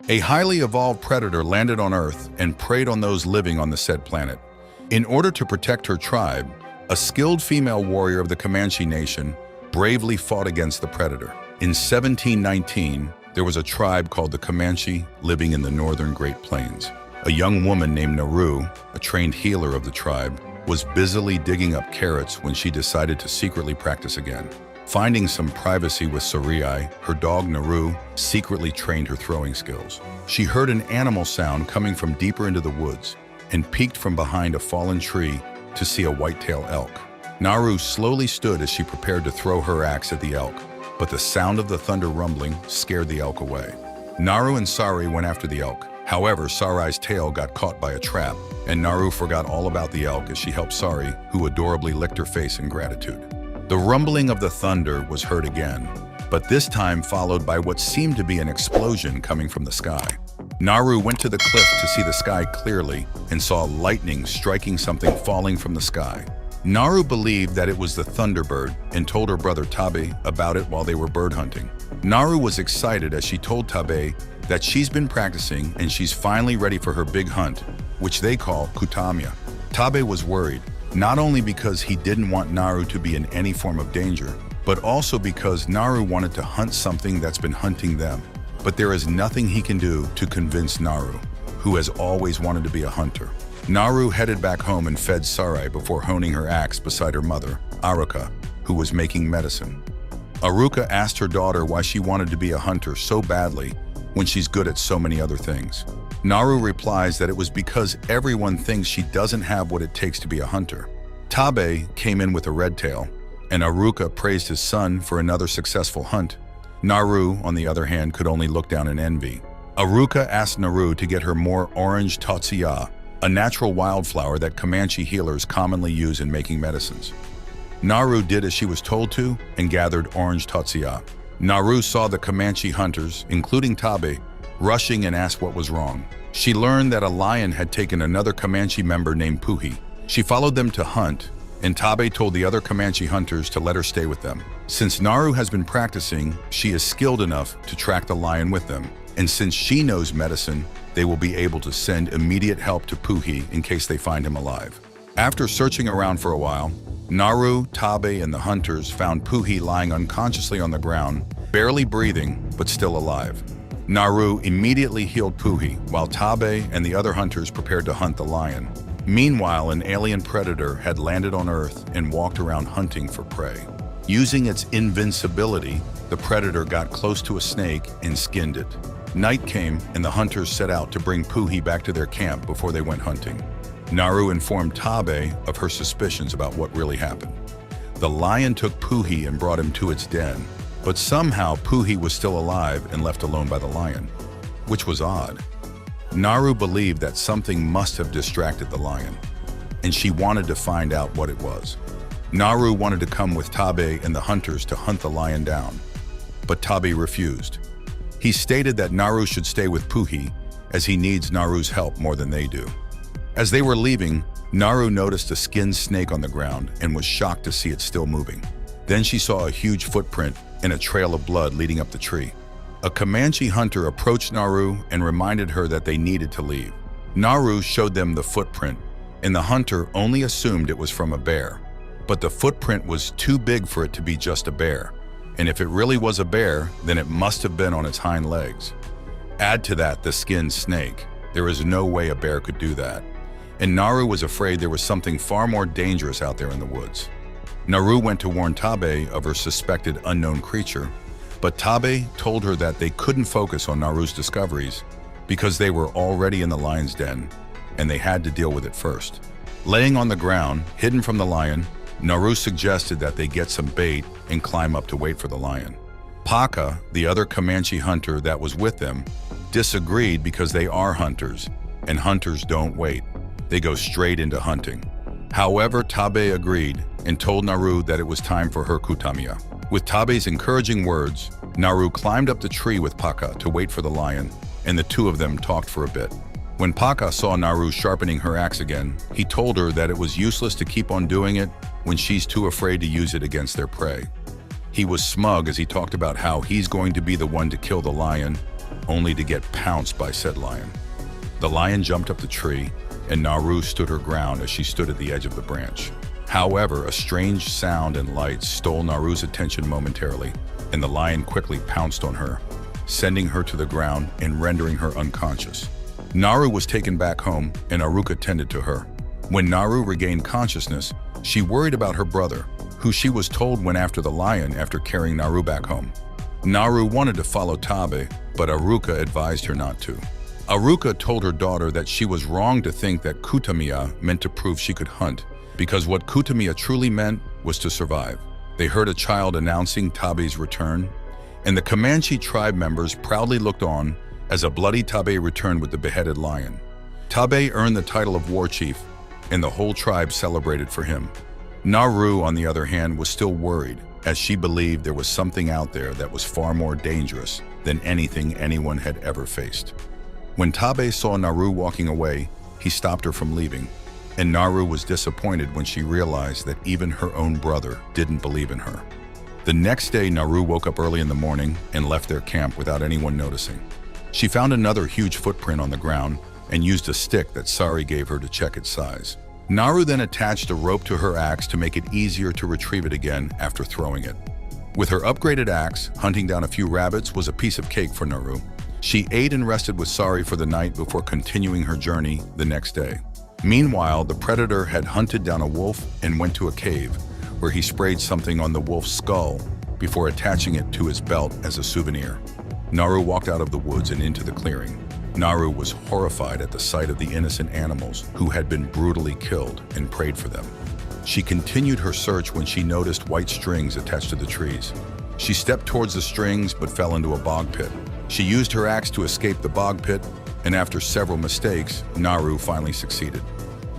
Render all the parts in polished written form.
A highly evolved predator landed on Earth and preyed on those living on the said planet. In order to protect her tribe, a skilled female warrior of the Comanche Nation bravely fought against the predator. In 1719, there was a tribe called the Comanche living in the northern Great Plains. A young woman named Naru, a trained healer of the tribe, was busily digging up carrots when she decided to secretly practice again. Finding some privacy with Sarai, her dog Naru secretly trained her throwing skills. She heard an animal sound coming from deeper into the woods and peeked from behind a fallen tree to see a white-tailed elk. Naru slowly stood as she prepared to throw her axe at the elk, but the sound of the thunder rumbling scared the elk away. Naru and Sarai went after the elk. However, Sarai's tail got caught by a trap, and Naru forgot all about the elk as she helped Sarai, who adorably licked her face in gratitude. The rumbling of the thunder was heard again, but this time followed by what seemed to be an explosion coming from the sky. Naru went to the cliff to see the sky clearly and saw lightning striking something falling from the sky. Naru believed that it was the Thunderbird and told her brother Tabe about it while they were bird hunting. Naru was excited as she told Tabe that she's been practicing and she's finally ready for her big hunt, which they call kutamya. Tabe was worried, not only because he didn't want Naru to be in any form of danger, but also because Naru wanted to hunt something that's been hunting them. But there is nothing he can do to convince Naru, who has always wanted to be a hunter. Naru headed back home and fed Sarai before honing her axe beside her mother, Aruka, who was making medicine. Aruka asked her daughter why she wanted to be a hunter so badly when she's good at so many other things. Naru replies that it was because everyone thinks she doesn't have what it takes to be a hunter. Tabe came in with a red tail, and Aruka praised his son for another successful hunt. Naru, on the other hand, could only look down in envy. Aruka asked Naru to get her more orange totsia, a natural wildflower that Comanche healers commonly use in making medicines. Naru did as she was told to and gathered orange totsia. Naru saw the Comanche hunters, including Tabe, rushing and asked what was wrong. She learned that a lion had taken another Comanche member named Puhi. She followed them to hunt, and Tabe told the other Comanche hunters to let her stay with them. Since Naru has been practicing, she is skilled enough to track the lion with them, and since she knows medicine, they will be able to send immediate help to Puhi in case they find him alive. After searching around for a while, Naru, Tabe, and the hunters found Puhi lying unconsciously on the ground, barely breathing, but still alive. Naru immediately healed Puhi, while Tabe and the other hunters prepared to hunt the lion. Meanwhile, an alien predator had landed on Earth and walked around hunting for prey. Using its invincibility, the predator got close to a snake and skinned it. Night came, and the hunters set out to bring Puhi back to their camp before they went hunting. Naru informed Tabe of her suspicions about what really happened. The lion took Puhi and brought him to its den, but somehow Puhi was still alive and left alone by the lion, which was odd. Naru believed that something must have distracted the lion, and she wanted to find out what it was. Naru wanted to come with Tabe and the hunters to hunt the lion down, but Tabe refused. He stated that Naru should stay with Puhi, as he needs Naru's help more than they do. As they were leaving, Naru noticed a skinned snake on the ground and was shocked to see it still moving. Then she saw a huge footprint and a trail of blood leading up the tree. A Comanche hunter approached Naru and reminded her that they needed to leave. Naru showed them the footprint, and the hunter only assumed it was from a bear. But the footprint was too big for it to be just a bear, and if it really was a bear, then it must have been on its hind legs. Add to that the skinned snake. There is no way a bear could do that. And Naru was afraid there was something far more dangerous out there in the woods. Naru went to warn Tabe of her suspected unknown creature, but Tabe told her that they couldn't focus on Naru's discoveries because they were already in the lion's den, and they had to deal with it first. Laying on the ground, hidden from the lion, Naru suggested that they get some bait and climb up to wait for the lion. Paka, the other Comanche hunter that was with them, disagreed because they are hunters, and hunters don't wait. They go straight into hunting. However, Tabe agreed and told Naru that it was time for her kutamya. With Tabe's encouraging words, Naru climbed up the tree with Paka to wait for the lion, and the two of them talked for a bit. When Paka saw Naru sharpening her axe again, he told her that it was useless to keep on doing it when she's too afraid to use it against their prey. He was smug as he talked about how he's going to be the one to kill the lion, only to get pounced by said lion. The lion jumped up the tree, and Naru stood her ground as she stood at the edge of the branch. However, a strange sound and light stole Naru's attention momentarily, and the lion quickly pounced on her, sending her to the ground and rendering her unconscious. Naru was taken back home, and Aruka tended to her. When Naru regained consciousness, she worried about her brother, who she was told went after the lion after carrying Naru back home. Naru wanted to follow Tabe, but Aruka advised her not to. Aruka told her daughter that she was wrong to think that Kutamiya meant to prove she could hunt, because what Kutamiya truly meant was to survive. They heard a child announcing Tabe's return, and the Comanche tribe members proudly looked on as a bloody Tabe returned with the beheaded lion. Tabe earned the title of war chief, and the whole tribe celebrated for him. Naru, on the other hand, was still worried, as she believed there was something out there that was far more dangerous than anything anyone had ever faced. When Tabe saw Naru walking away, he stopped her from leaving, and Naru was disappointed when she realized that even her own brother didn't believe in her. The next day, Naru woke up early in the morning and left their camp without anyone noticing. She found another huge footprint on the ground and used a stick that Sari gave her to check its size. Naru then attached a rope to her axe to make it easier to retrieve it again after throwing it. With her upgraded axe, hunting down a few rabbits was a piece of cake for Naru. She ate and rested with Sari for the night before continuing her journey the next day. Meanwhile, the predator had hunted down a wolf and went to a cave, where he sprayed something on the wolf's skull before attaching it to his belt as a souvenir. Naru walked out of the woods and into the clearing. Naru was horrified at the sight of the innocent animals who had been brutally killed and prayed for them. She continued her search when she noticed white strings attached to the trees. She stepped towards the strings but fell into a bog pit. She used her axe to escape the bog pit, and after several mistakes, Naru finally succeeded.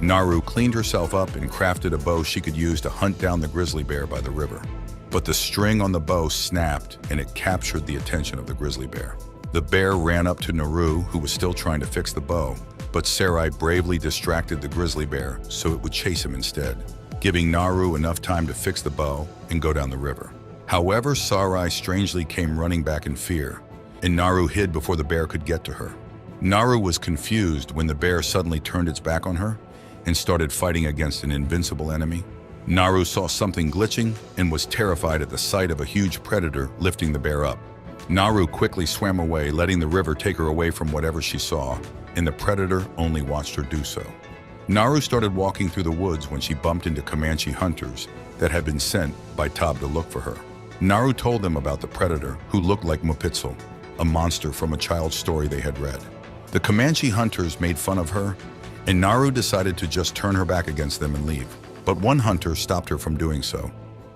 Naru cleaned herself up and crafted a bow she could use to hunt down the grizzly bear by the river. But the string on the bow snapped and it captured the attention of the grizzly bear. The bear ran up to Naru, who was still trying to fix the bow, but Sarai bravely distracted the grizzly bear so it would chase him instead, giving Naru enough time to fix the bow and go down the river. However, Sarai strangely came running back in fear, and Naru hid before the bear could get to her. Naru was confused when the bear suddenly turned its back on her and started fighting against an invincible enemy. Naru saw something glitching and was terrified at the sight of a huge predator lifting the bear up. Naru quickly swam away, letting the river take her away from whatever she saw, and the predator only watched her do so. Naru started walking through the woods when she bumped into Comanche hunters that had been sent by Tab to look for her. Naru told them about the predator, who looked like Mupitzel, a monster from a child's story they had read. The Comanche hunters made fun of her, and Naru decided to just turn her back against them and leave. But one hunter stopped her from doing so.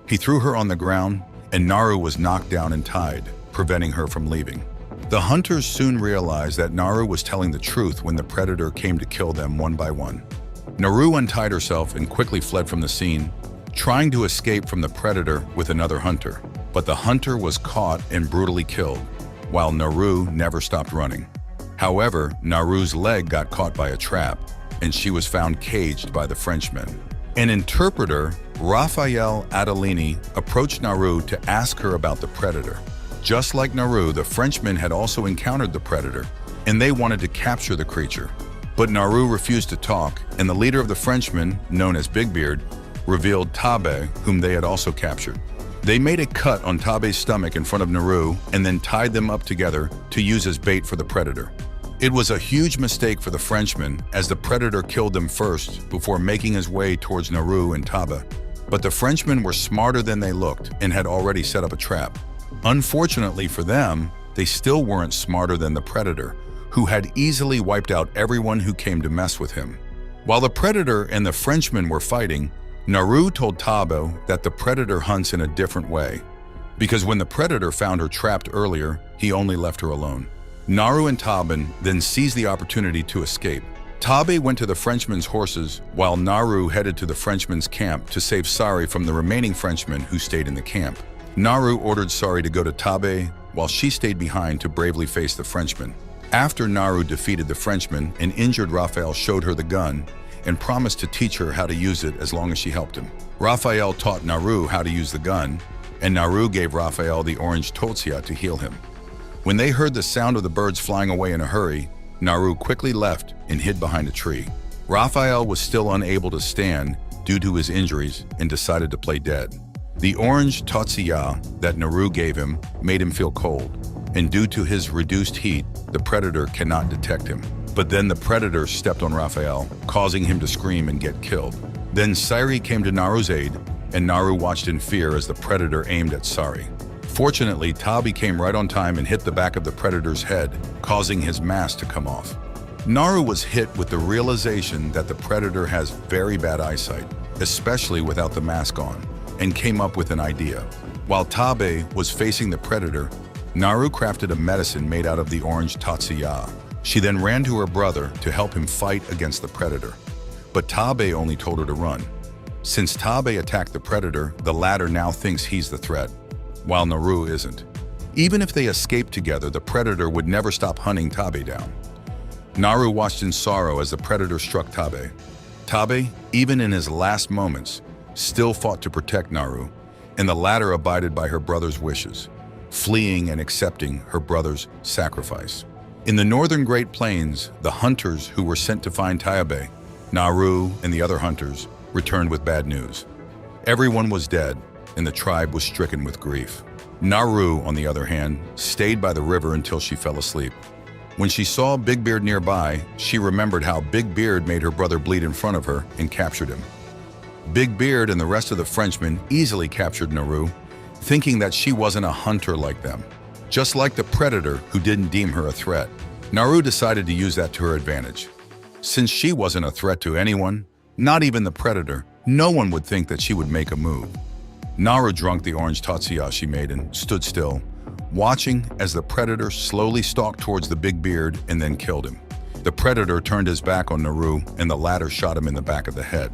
He threw her on the ground, and Naru was knocked down and tied, preventing her from leaving. The hunters soon realized that Naru was telling the truth when the predator came to kill them one by one. Naru untied herself and quickly fled from the scene, trying to escape from the predator with another hunter. But the hunter was caught and brutally killed, while Naru never stopped running. However, Naru's leg got caught by a trap, and she was found caged by the Frenchmen. An interpreter, Raphael Adelini, approached Naru to ask her about the predator. Just like Naru, the Frenchmen had also encountered the predator, and they wanted to capture the creature. But Naru refused to talk, and the leader of the Frenchmen, known as Big Beard, revealed Tabe, whom they had also captured. They made a cut on Tabe's stomach in front of Naru and then tied them up together to use as bait for the predator. It was a huge mistake for the Frenchmen, as the predator killed them first before making his way towards Naru and Tabe. But the Frenchmen were smarter than they looked and had already set up a trap. Unfortunately for them, they still weren't smarter than the predator, who had easily wiped out everyone who came to mess with him. While the predator and the Frenchmen were fighting, Naru told Tabo that the predator hunts in a different way, because when the predator found her trapped earlier, he only left her alone. Naru and Taban then seized the opportunity to escape. Tabe went to the Frenchmen's horses, while Naru headed to the Frenchmen's camp to save Sari from the remaining Frenchmen who stayed in the camp. Naru ordered Sari to go to Tabe, while she stayed behind to bravely face the Frenchmen. After Naru defeated the Frenchman, an injured Raphael showed her the gun and promised to teach her how to use it as long as she helped him. Raphael taught Naru how to use the gun, and Naru gave Raphael the orange totsia to heal him. When they heard the sound of the birds flying away in a hurry, Naru quickly left and hid behind a tree. Raphael was still unable to stand due to his injuries and decided to play dead. The orange tatsuya that Naru gave him made him feel cold, and due to his reduced heat, the predator cannot detect him. But then the predator stepped on Raphael, causing him to scream and get killed. Then Sairi came to Naru's aid, and Naru watched in fear as the predator aimed at Sairi. Fortunately, Tabi came right on time and hit the back of the predator's head, causing his mask to come off. Naru was hit with the realization that the predator has very bad eyesight, especially without the mask on, and came up with an idea. While Tabe was facing the predator, Naru crafted a medicine made out of the orange tatsuya. She then ran to her brother to help him fight against the predator. But Tabe only told her to run. Since Tabe attacked the predator, the latter now thinks he's the threat, while Naru isn't. Even if they escaped together, the predator would never stop hunting Tabe down. Naru watched in sorrow as the predator struck Tabe. Tabe, even in his last moments, still fought to protect Naru, and the latter abided by her brother's wishes, fleeing and accepting her brother's sacrifice. In the northern Great Plains, the hunters who were sent to find Tabe, Naru, and the other hunters returned with bad news. Everyone was dead, and the tribe was stricken with grief. Naru, on the other hand, stayed by the river until she fell asleep. When she saw Big Beard nearby, she remembered how Big Beard made her brother bleed in front of her and captured him. Big Beard and the rest of the Frenchmen easily captured Naru, thinking that she wasn't a hunter like them. Just like the predator who didn't deem her a threat, Naru decided to use that to her advantage. Since she wasn't a threat to anyone, not even the predator, no one would think that she would make a move. Naru drank the orange tatsuya she made and stood still, watching as the predator slowly stalked towards the Big Beard and then killed him. The predator turned his back on Naru and the latter shot him in the back of the head.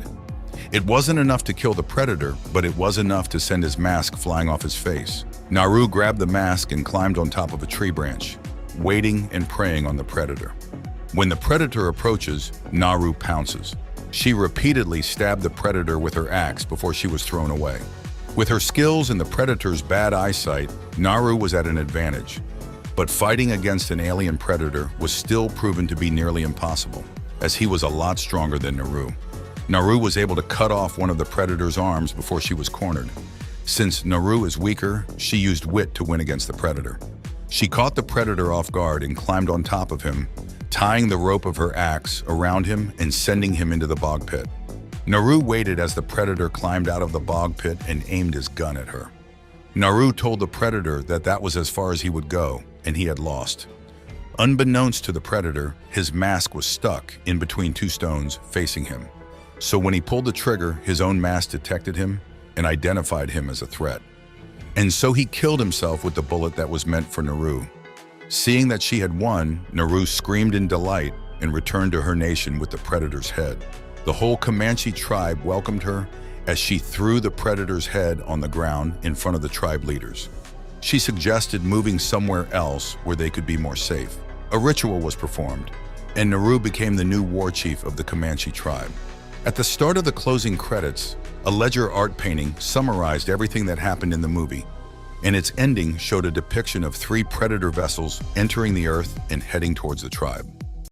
It wasn't enough to kill the predator, but it was enough to send his mask flying off his face. Naru grabbed the mask and climbed on top of a tree branch, waiting and preying on the predator. When the predator approaches, Naru pounces. She repeatedly stabbed the predator with her axe before she was thrown away. With her skills and the predator's bad eyesight, Naru was at an advantage. But fighting against an alien predator was still proven to be nearly impossible, as he was a lot stronger than Naru. Naru was able to cut off one of the predator's arms before she was cornered. Since Naru is weaker, she used wit to win against the predator. She caught the predator off guard and climbed on top of him, tying the rope of her axe around him and sending him into the bog pit. Naru waited as the predator climbed out of the bog pit and aimed his gun at her. Naru told the predator that that was as far as he would go, and he had lost. Unbeknownst to the predator, his mask was stuck in between two stones facing him. So when he pulled the trigger, his own mask detected him and identified him as a threat. And so he killed himself with the bullet that was meant for Naru. Seeing that she had won, Naru screamed in delight and returned to her nation with the predator's head. The whole Comanche tribe welcomed her as she threw the predator's head on the ground in front of the tribe leaders. She suggested moving somewhere else where they could be more safe. A ritual was performed, and Naru became the new war chief of the Comanche tribe. At the start of the closing credits, a ledger art painting summarized everything that happened in the movie, and its ending showed a depiction of 3 predator vessels entering the earth and heading towards the tribe.